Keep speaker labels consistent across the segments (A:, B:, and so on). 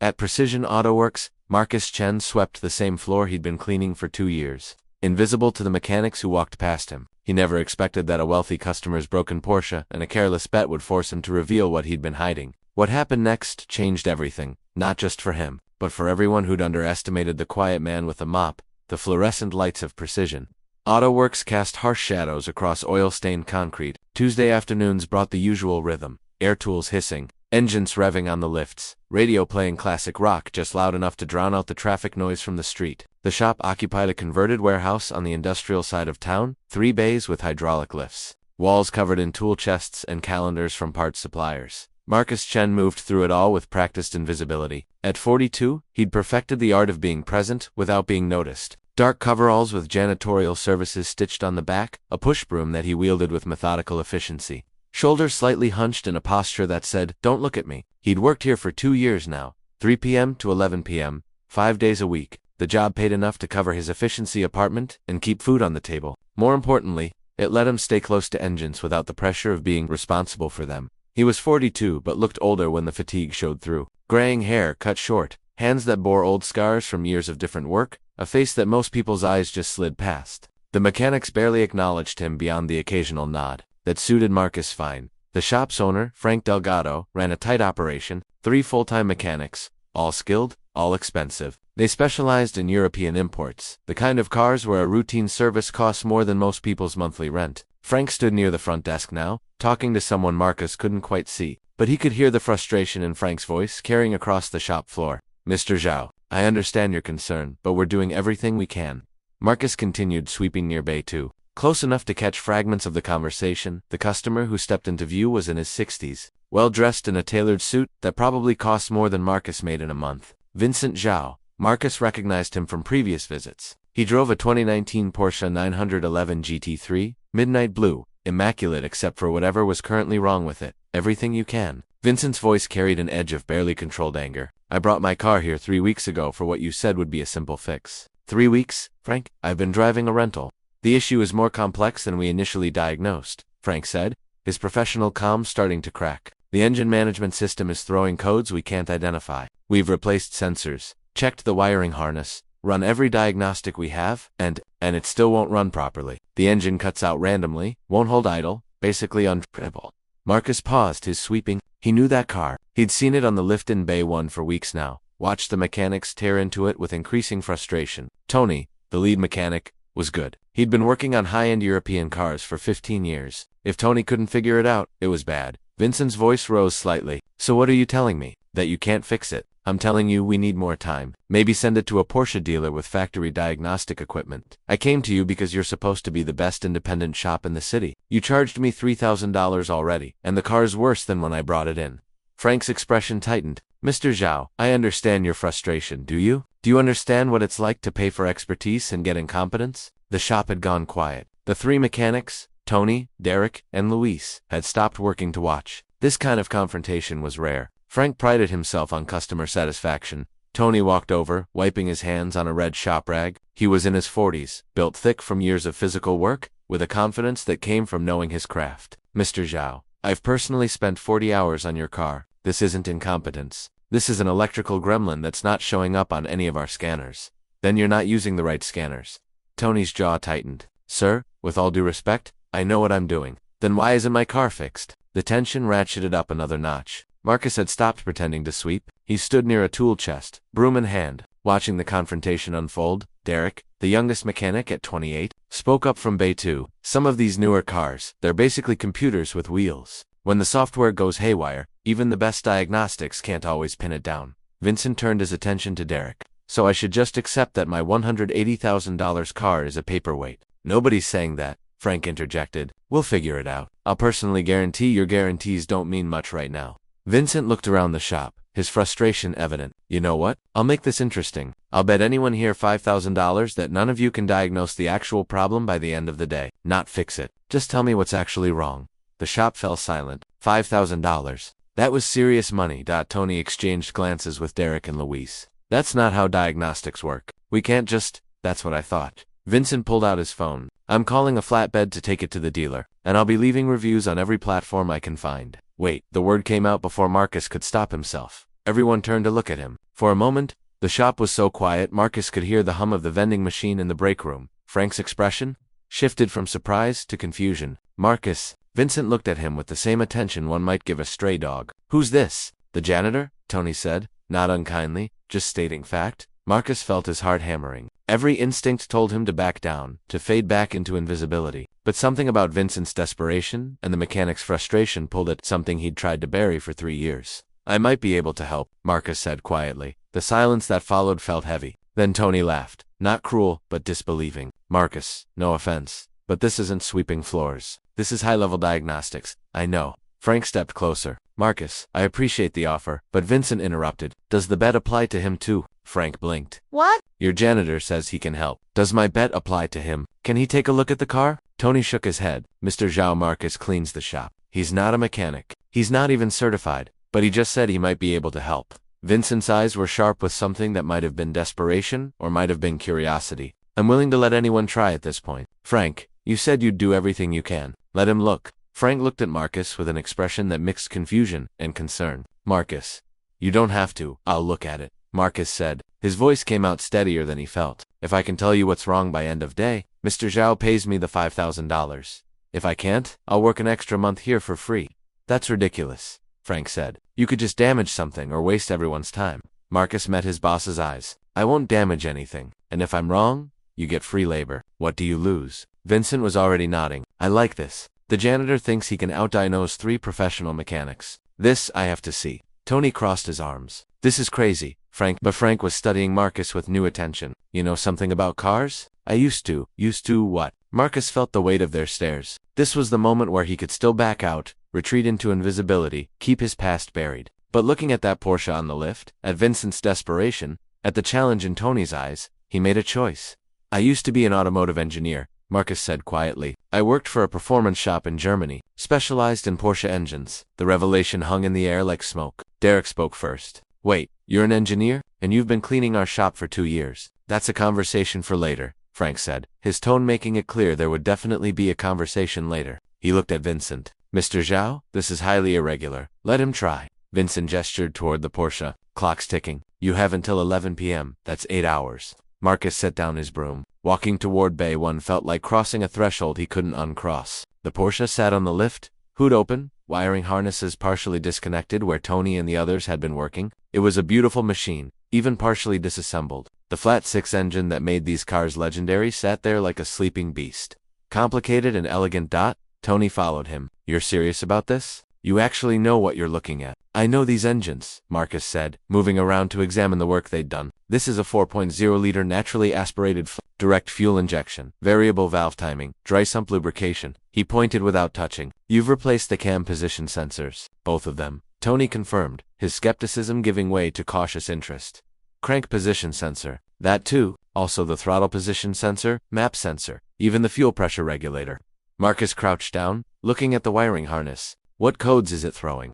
A: At Precision Auto Works, Marcus Chen swept the same floor he'd been cleaning for 2 years. Invisible to the mechanics who walked past him, he never expected that a wealthy customer's broken Porsche and a careless bet would force him to reveal what he'd been hiding. What happened next changed everything, not just for him, but for everyone who'd underestimated the quiet man with a mop, the fluorescent lights of Precision Auto Works cast harsh shadows across oil-stained concrete. Tuesday afternoons brought the usual rhythm, air tools hissing, engines revving on the lifts, radio playing classic rock just loud enough to drown out the traffic noise from the street. The shop occupied a converted warehouse on the industrial side of town, 3 bays with hydraulic lifts, walls covered in tool chests and calendars from parts suppliers. Marcus Chen moved through it all with practiced invisibility. At 42, he'd perfected the art of being present without being noticed. Dark coveralls with janitorial services stitched on the back, a push broom that he wielded with methodical efficiency. Shoulders slightly hunched in a posture that said, "Don't look at me." He'd worked here for 2 years now, 3 p.m. to 11 p.m., 5 days a week. The job paid enough to cover his efficiency apartment and keep food on the table. More importantly, it let him stay close to engines without the pressure of being responsible for them. He was 42 but looked older when the fatigue showed through. Graying hair cut short, hands that bore old scars from years of different work, a face that most people's eyes just slid past. The mechanics barely acknowledged him beyond the occasional nod. That suited Marcus fine. The shop's owner, Frank Delgado, ran a tight operation, 3 full-time mechanics, all skilled, all expensive. They specialized in European imports, the kind of cars where a routine service costs more than most people's monthly rent. Frank stood near the front desk now, talking to someone Marcus couldn't quite see, but he could hear the frustration in Frank's voice carrying across the shop floor. "Mr. Zhao, I understand your concern, but we're doing everything we can." Marcus continued sweeping near Bay 2. Close enough to catch fragments of the conversation, the customer who stepped into view was in his 60s, well-dressed in a tailored suit that probably cost more than Marcus made in a month. Vincent Zhao. Marcus recognized him from previous visits. He drove a 2019 Porsche 911 GT3, midnight blue, immaculate except for whatever was currently wrong with it. "Everything you can." Vincent's voice carried an edge of barely controlled anger. "I brought my car here 3 weeks ago for what you said would be a simple fix." 3 weeks, Frank? "I've been driving a rental." "The issue is more complex than we initially diagnosed," Frank said, his professional calm starting to crack. "The engine management system is throwing codes we can't identify. We've replaced sensors, checked the wiring harness, run every diagnostic we have, and it still won't run properly. The engine cuts out randomly, won't hold idle, basically undriveable." Marcus paused his sweeping. He knew that car. He'd seen it on the lift in Bay 1 for weeks now, watched the mechanics tear into it with increasing frustration. Tony, the lead mechanic, was good. He'd been working on high-end European cars for 15 years. If Tony couldn't figure it out, it was bad. Vincent's voice rose slightly. "So what are you telling me? That you can't fix it?" "I'm telling you we need more time. Maybe send it to a Porsche dealer with factory diagnostic equipment. I came to you because you're supposed to be the best independent shop in the city. You charged me $3,000 already, and the car's worse than when I brought it in." Frank's expression tightened. "Mr. Zhao, I understand your frustration, do you? Do you understand what it's like to pay for expertise and get incompetence?" The shop had gone quiet. The 3 mechanics, Tony, Derek, and Luis, had stopped working to watch. This kind of confrontation was rare. Frank prided himself on customer satisfaction. Tony walked over, wiping his hands on a red shop rag. He was in his 40s, built thick from years of physical work, with a confidence that came from knowing his craft. "Mr. Zhao, I've personally spent 40 hours on your car. This isn't incompetence. This is an electrical gremlin that's not showing up on any of our scanners." "Then you're not using the right scanners." Tony's jaw tightened. "Sir, with all due respect, I know what I'm doing." "Then why isn't my car fixed?" The tension ratcheted up another notch. Marcus had stopped pretending to sweep. He stood near a tool chest, broom in hand, watching the confrontation unfold. Derek, the youngest mechanic at 28, spoke up from Bay 2. "Some of these newer cars, they're basically computers with wheels. When the software goes haywire, even the best diagnostics can't always pin it down." Vincent turned his attention to Derek. "So I should just accept that my $180,000 car is a paperweight?" "Nobody's saying that," Frank interjected. "We'll figure it out. I'll personally guarantee your guarantees don't mean much right now." Vincent looked around the shop, his frustration evident. "You know what? I'll make this interesting. I'll bet anyone here $5,000 that none of you can diagnose the actual problem by the end of the day. Not fix it. Just tell me what's actually wrong." The shop fell silent. $5,000. That was serious money. Tony exchanged glances with Derek and Luis. "That's not how diagnostics work. We can't just..." "That's what I thought." Vincent pulled out his phone. "I'm calling a flatbed to take it to the dealer, and I'll be leaving reviews on every platform I can find." "Wait," the word came out before Marcus could stop himself. Everyone turned to look at him. For a moment, the shop was so quiet Marcus could hear the hum of the vending machine in the break room. Frank's expression shifted from surprise to confusion. Marcus, Vincent looked at him with the same attention one might give a stray dog. Who's this? The janitor? Tony said, not unkindly, just stating fact. Marcus felt his heart hammering. Every instinct told him to back down, to fade back into invisibility. But something about Vincent's desperation and the mechanic's frustration pulled at something he'd tried to bury for 3 years. I might be able to help, Marcus said quietly. The silence that followed felt heavy. Then Tony laughed. Not cruel, but disbelieving. Marcus, no offense, but this isn't sweeping floors. This is high-level diagnostics. I know. Frank stepped closer. Marcus, I appreciate the offer, but Vincent interrupted. Does the bet apply to him too? Frank blinked.
B: What?
A: Your janitor says he can help. Does my bet apply to him? Can he take a look at the car? Tony shook his head. Mr. Zhao Marcus cleans the shop. He's not a mechanic. He's not even certified, but he just said he might be able to help. Vincent's eyes were sharp with something that might have been desperation or might have been curiosity. I'm willing to let anyone try at this point. Frank, you said you'd do everything you can. Let him look. Frank looked at Marcus with an expression that mixed confusion and concern. Marcus, you don't have to. I'll look at it, Marcus said. His voice came out steadier than he felt. If I can tell you what's wrong by end of day, Mr. Zhao pays me the $5,000. If I can't, I'll work an extra month here for free. That's ridiculous, Frank said. You could just damage something or waste everyone's time. Marcus met his boss's eyes. I won't damage anything, and if I'm wrong, you get free labor. What do you lose? Vincent was already nodding. I like this. The janitor thinks he can outdiagnose 3 professional mechanics. This I have to see. Tony crossed his arms. This is crazy, Frank. But Frank was studying Marcus with new attention. You know something about cars? I used to. Used to what? Marcus felt the weight of their stares. This was the moment where he could still back out, retreat into invisibility, keep his past buried. But looking at that Porsche on the lift, at Vincent's desperation, at the challenge in Tony's eyes, he made a choice. I used to be an automotive engineer, Marcus said quietly. I worked for a performance shop in Germany, specialized in Porsche engines. The revelation hung in the air like smoke. Derek spoke first. Wait, you're an engineer? And you've been cleaning our shop for 2 years. That's a conversation for later, Frank said, his tone making it clear there would definitely be a conversation later. He looked at Vincent. Mr. Zhao, this is highly irregular. Let him try. Vincent gestured toward the Porsche. Clock's ticking. You have until 11 p.m. That's 8 hours. Marcus set down his broom. Walking toward Bay 1 felt like crossing a threshold he couldn't uncross. The Porsche sat on the lift, hood open, wiring harnesses partially disconnected where Tony and the others had been working. It was a beautiful machine, even partially disassembled. The flat 6 engine that made these cars legendary sat there like a sleeping beast. Complicated and elegant. Tony followed him. You're serious about this? You actually know what you're looking at. I know these engines, Marcus said, moving around to examine the work they'd done. This is a 4.0-liter naturally aspirated direct fuel injection, variable valve timing, dry sump lubrication. He pointed without touching. You've replaced the cam position sensors. Both of them. Tony confirmed, his skepticism giving way to cautious interest. Crank position sensor. That too. Also the throttle position sensor, map sensor, even the fuel pressure regulator. Marcus crouched down, looking at the wiring harness. What codes is it throwing?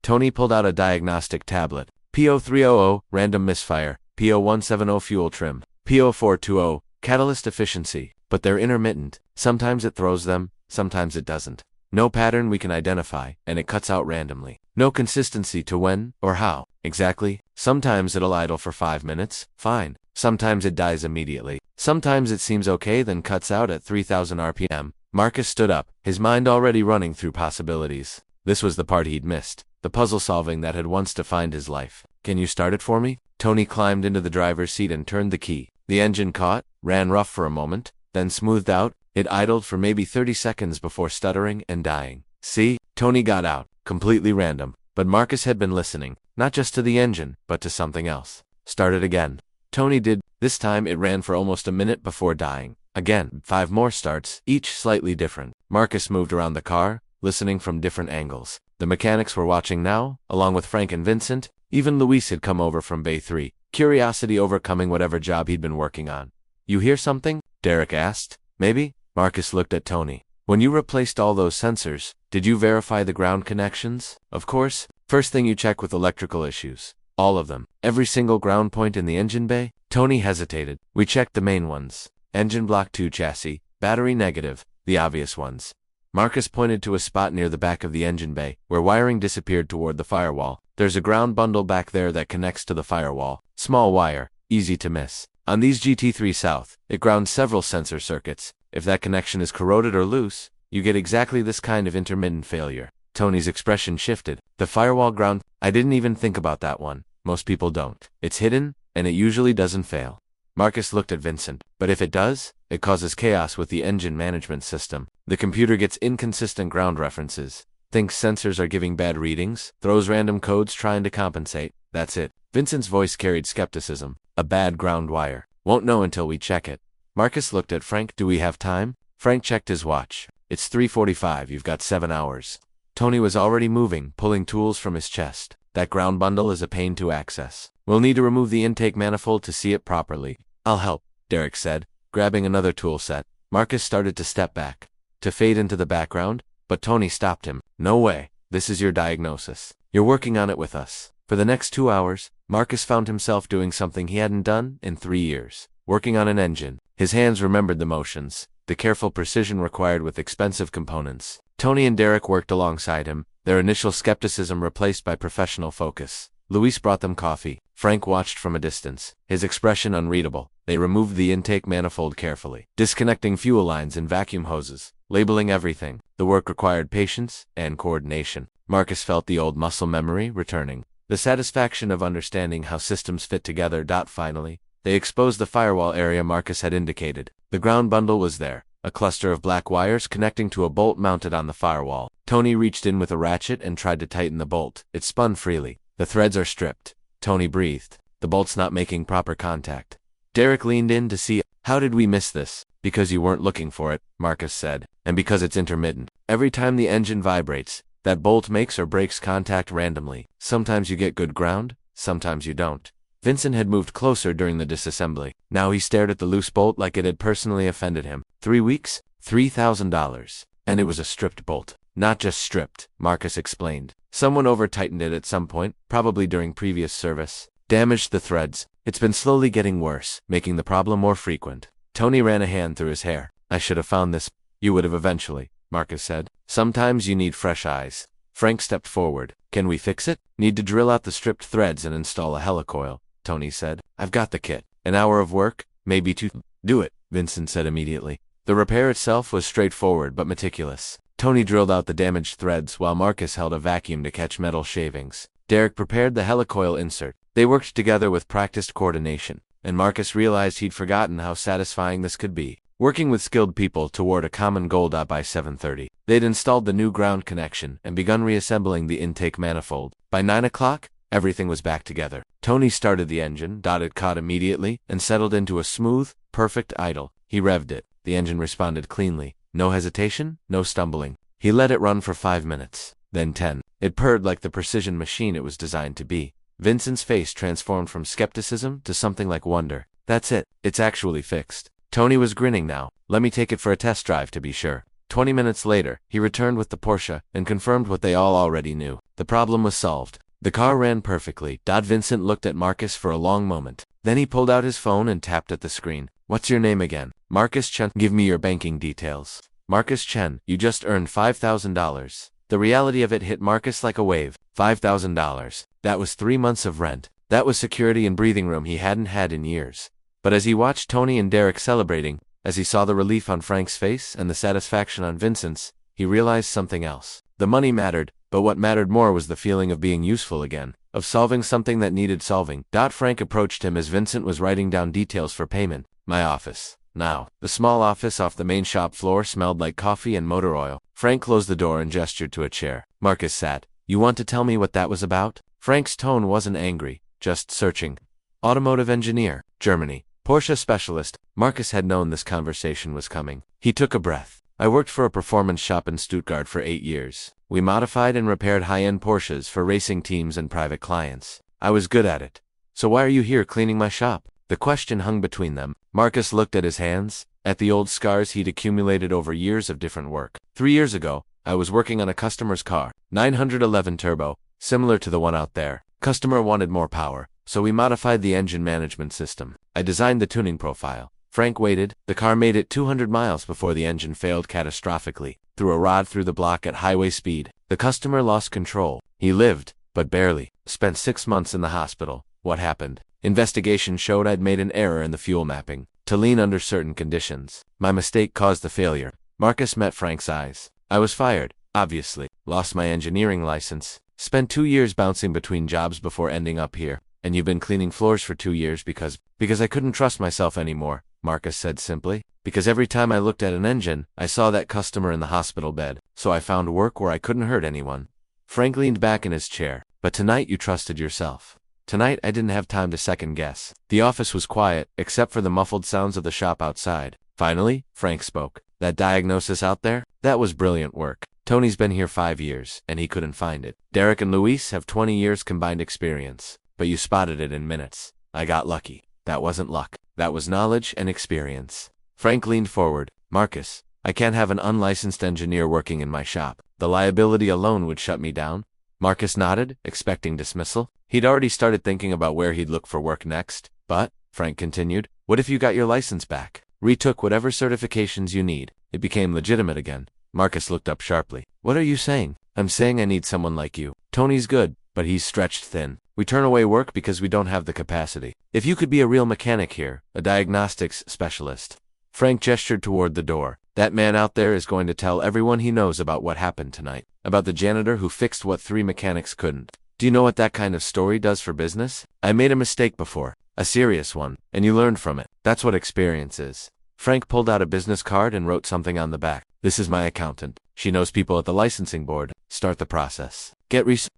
A: Tony pulled out a diagnostic tablet. P0300, random misfire. P0170, fuel trim. P0420, catalyst efficiency. But they're intermittent. Sometimes it throws them, sometimes it doesn't. No pattern we can identify, and it cuts out randomly. No consistency to when or how exactly. Sometimes it'll idle for 5 minutes, fine. Sometimes it dies immediately. Sometimes it seems okay then cuts out at 3000 RPM. Marcus stood up, his mind already running through possibilities. This was the part he'd missed, the puzzle solving that had once defined his life. Can you start it for me? Tony climbed into the driver's seat and turned the key. The engine caught, ran rough for a moment, then smoothed out. It idled for maybe 30 seconds before stuttering and dying. See? Tony got out, completely random. But Marcus had been listening, not just to the engine, but to something else. Start it again. Tony did. This time it ran for almost a minute before dying. Again, 5 more starts, each slightly different. Marcus moved around the car, listening from different angles. The mechanics were watching now, along with Frank and Vincent. Even Luis had come over from Bay 3, curiosity overcoming whatever job he'd been working on. You hear something? Derek asked. Maybe? Marcus looked at Tony. When you replaced all those sensors, did you verify the ground connections? Of course. First thing you check with electrical issues. All of them. Every single ground point in the engine bay? Tony hesitated. We checked the main ones. Engine block 2 chassis, battery negative, the obvious ones. Marcus pointed to a spot near the back of the engine bay, where wiring disappeared toward the firewall. There's a ground bundle back there that connects to the firewall. Small wire, easy to miss. On these GT3 South, it grounds several sensor circuits. If that connection is corroded or loose, you get exactly this kind of intermittent failure. Tony's expression shifted. The firewall ground, I didn't even think about that one. Most people don't. It's hidden, and it usually doesn't fail. Marcus looked at Vincent. But if it does, it causes chaos with the engine management system. The computer gets inconsistent ground references, thinks sensors are giving bad readings, throws random codes trying to compensate. That's it. Vincent's voice carried skepticism. A bad ground wire. Won't know until we check it. Marcus looked at Frank. Do we have time? Frank checked his watch. It's 3:45. You've got 7 hours. Tony was already moving, pulling tools from his chest. That ground bundle is a pain to access. We'll need to remove the intake manifold to see it properly. I'll help, Derek said, grabbing another tool set. Marcus started to step back, to fade into the background, but Tony stopped him. No way. This is your diagnosis. You're working on it with us. For the next 2 hours, Marcus found himself doing something he hadn't done in 3 years. Working on an engine. His hands remembered the motions, the careful precision required with expensive components. Tony and Derek worked alongside him, their initial skepticism replaced by professional focus. Luis brought them coffee. Frank watched from a distance, his expression unreadable. They removed the intake manifold carefully, disconnecting fuel lines and vacuum hoses, labeling everything. The work required patience and coordination. Marcus felt the old muscle memory returning, the satisfaction of understanding how systems fit together. Finally, they exposed the firewall area Marcus had indicated. The ground bundle was there, a cluster of black wires connecting to a bolt mounted on the firewall. Tony reached in with a ratchet and tried to tighten the bolt. It spun freely. The threads are stripped. Tony breathed. The bolt's not making proper contact. Derek leaned in to see. How did we miss this? Because you weren't looking for it, Marcus said, and because it's intermittent. Every time the engine vibrates, that bolt makes or breaks contact randomly. Sometimes you get good ground, sometimes you don't. Vincent had moved closer during the disassembly. Now he stared at the loose bolt like it had personally offended him. 3 weeks? $3,000. And it was a stripped bolt. Not just stripped, Marcus explained. Someone over-tightened it at some point, probably during previous service. Damaged the threads. It's been slowly getting worse, making the problem more frequent. Tony ran a hand through his hair. I should have found this. You would have eventually, Marcus said. Sometimes you need fresh eyes. Frank stepped forward. Can we fix it? Need to drill out the stripped threads and install a helicoil, Tony said. I've got the kit. An hour of work, maybe 2. Do it, Vincent said immediately. The repair itself was straightforward but meticulous. Tony drilled out the damaged threads while Marcus held a vacuum to catch metal shavings. Derek prepared the helicoil insert. They worked together with practiced coordination, and Marcus realized he'd forgotten how satisfying this could be. Working with skilled people toward a common goal. By 7:30, they'd installed the new ground connection and begun reassembling the intake manifold. By 9 o'clock, everything was back together. Tony started the engine. It caught immediately and settled into a smooth, perfect idle. He revved it. The engine responded cleanly. No hesitation, no stumbling. He let it run for 5 minutes, then 10. It purred like the precision machine it was designed to be. Vincent's face transformed from skepticism to something like wonder. That's it. It's actually fixed. Tony was grinning now. Let me take it for a test drive to be sure. 20 minutes later, he returned with the Porsche and confirmed what they all already knew. The problem was solved. The car ran perfectly. Vincent looked at Marcus for a long moment. Then he pulled out his phone and tapped at the screen. What's your name again? Marcus Chen. Give me your banking details. Marcus Chen, you just earned $5,000. The reality of it hit Marcus like a wave. $5,000. That was 3 months of rent. That was security and breathing room he hadn't had in years. But as he watched Tony and Derek celebrating, as he saw the relief on Frank's face and the satisfaction on Vincent's, he realized something else. The money mattered, but what mattered more was the feeling of being useful again, of solving something that needed solving. Frank approached him as Vincent was writing down details for payment. My office. Now, the small office off the main shop floor smelled like coffee and motor oil. Frank closed the door and gestured to a chair. Marcus sat. You want to tell me what that was about? Frank's tone wasn't angry, just searching. Automotive engineer, Germany. Porsche specialist. Marcus had known this conversation was coming. He took a breath. I worked for a performance shop in Stuttgart for 8 years. We modified and repaired high-end Porsches for racing teams and private clients. I was good at it. So why are you here cleaning my shop? The question hung between them. Marcus looked at his hands, at the old scars he'd accumulated over years of different work. 3 years ago, I was working on a customer's car, 911 turbo, similar to the one out there. Customer wanted more power, so we modified the engine management system. I designed the tuning profile. Frank waited. The car made it 200 miles before the engine failed catastrophically. threw a rod through the block at highway speed. The customer lost control. He lived, but barely. Spent 6 months in the hospital. What happened? Investigation showed I'd made an error in the fuel mapping to lean under certain conditions. My mistake caused the failure. Marcus met Frank's eyes. I was fired, obviously. Lost my engineering license. Spent 2 years bouncing between jobs before ending up here. And you've been cleaning floors for 2 years because I couldn't trust myself anymore, Marcus said simply. Because every time I looked at an engine, I saw that customer in the hospital bed. So I found work where I couldn't hurt anyone. Frank leaned back in his chair. But tonight you trusted yourself. Tonight I didn't have time to second guess. The office was quiet, except for the muffled sounds of the shop outside. Finally, Frank spoke. That diagnosis out there? That was brilliant work. Tony's been here 5 years, and he couldn't find it. Derek and Luis have 20 years combined experience. But you spotted it in minutes. I got lucky. That wasn't luck. That was knowledge and experience. Frank leaned forward. Marcus, I can't have an unlicensed engineer working in my shop. The liability alone would shut me down. Marcus nodded, expecting dismissal. He'd already started thinking about where he'd look for work next. But, Frank continued, what if you got your license back? Retook whatever certifications you need. It became legitimate again. Marcus looked up sharply. What are you saying? I'm saying I need someone like you. Tony's good, but he's stretched thin. We turn away work because we don't have the capacity. If you could be a real mechanic here, a diagnostics specialist. Frank gestured toward the door. That man out there is going to tell everyone he knows about what happened tonight. About the janitor who fixed what 3 mechanics couldn't. Do you know what that kind of story does for business? I made a mistake before. A serious one. And you learned from it. That's what experience is. Frank pulled out a business card and wrote something on the back. This is my accountant. She knows people at the licensing board. Start the process.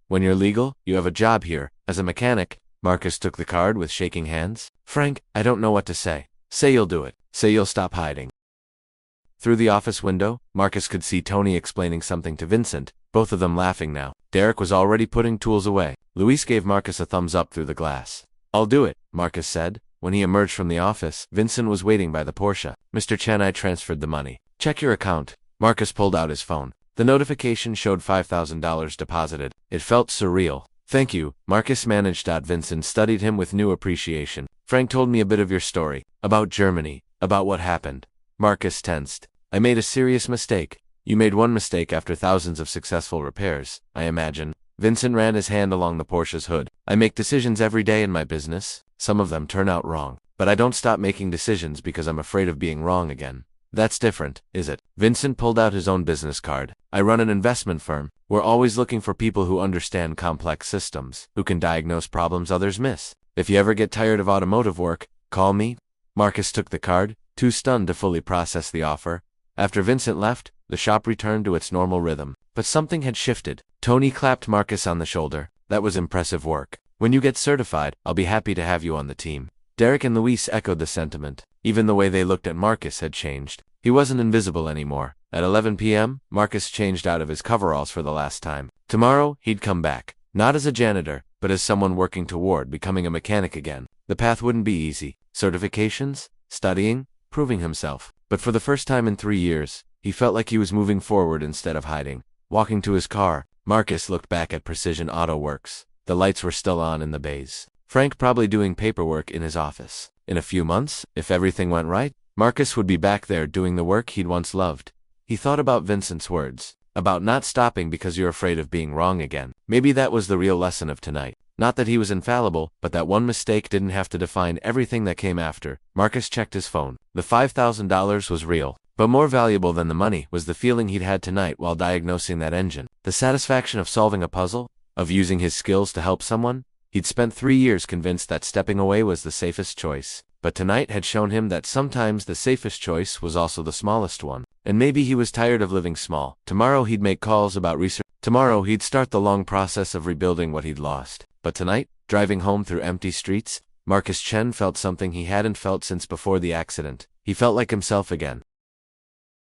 A: When you're legal, you have a job here. As a mechanic. Marcus took the card with shaking hands. Frank, I don't know what to say. Say you'll do it. Say you'll stop hiding. Through the office window, Marcus could see Tony explaining something to Vincent, both of them laughing now. Derek was already putting tools away. Luis gave Marcus a thumbs up through the glass. I'll do it, Marcus said. When he emerged from the office, Vincent was waiting by the Porsche. Mr. Chen, I transferred the money. Check your account. Marcus pulled out his phone. The notification showed $5,000 deposited. It felt surreal. Thank you, Marcus managed. Vincent studied him with new appreciation. Frank told me a bit of your story. About Germany. About what happened. Marcus tensed. I made a serious mistake. You made one mistake after thousands of successful repairs, I imagine. Vincent ran his hand along the Porsche's hood. I make decisions every day in my business. Some of them turn out wrong. But I don't stop making decisions because I'm afraid of being wrong again. That's different, is it? Vincent pulled out his own business card. I run an investment firm. We're always looking for people who understand complex systems, who can diagnose problems others miss. If you ever get tired of automotive work, call me. Marcus took the card, too stunned to fully process the offer. After Vincent left, the shop returned to its normal rhythm. But something had shifted. Tony clapped Marcus on the shoulder. That was impressive work. When you get certified, I'll be happy to have you on the team. Derek and Luis echoed the sentiment. Even the way they looked at Marcus had changed. He wasn't invisible anymore. At 11 p.m., Marcus changed out of his coveralls for the last time. Tomorrow, he'd come back. Not as a janitor, but as someone working toward becoming a mechanic again. The path wouldn't be easy. Certifications? Studying? Proving himself. But for the first time in 3 years, he felt like he was moving forward instead of hiding. Walking to his car, Marcus looked back at Precision Auto Works. The lights were still on in the bays. Frank probably doing paperwork in his office. In a few months, if everything went right, Marcus would be back there doing the work he'd once loved. He thought about Vincent's words. About not stopping because you're afraid of being wrong again. Maybe that was the real lesson of tonight. Not that he was infallible, but that one mistake didn't have to define everything that came after. Marcus checked his phone. The $5,000 was real. But more valuable than the money was the feeling he'd had tonight while diagnosing that engine. The satisfaction of solving a puzzle, of using his skills to help someone. He'd spent 3 years convinced that stepping away was the safest choice. But tonight had shown him that sometimes the safest choice was also the smallest one. And maybe he was tired of living small. Tomorrow he'd make calls about research. Tomorrow he'd start the long process of rebuilding what he'd lost. But tonight, driving home through empty streets, Marcus Chen felt something he hadn't felt since before the accident. He felt like himself again.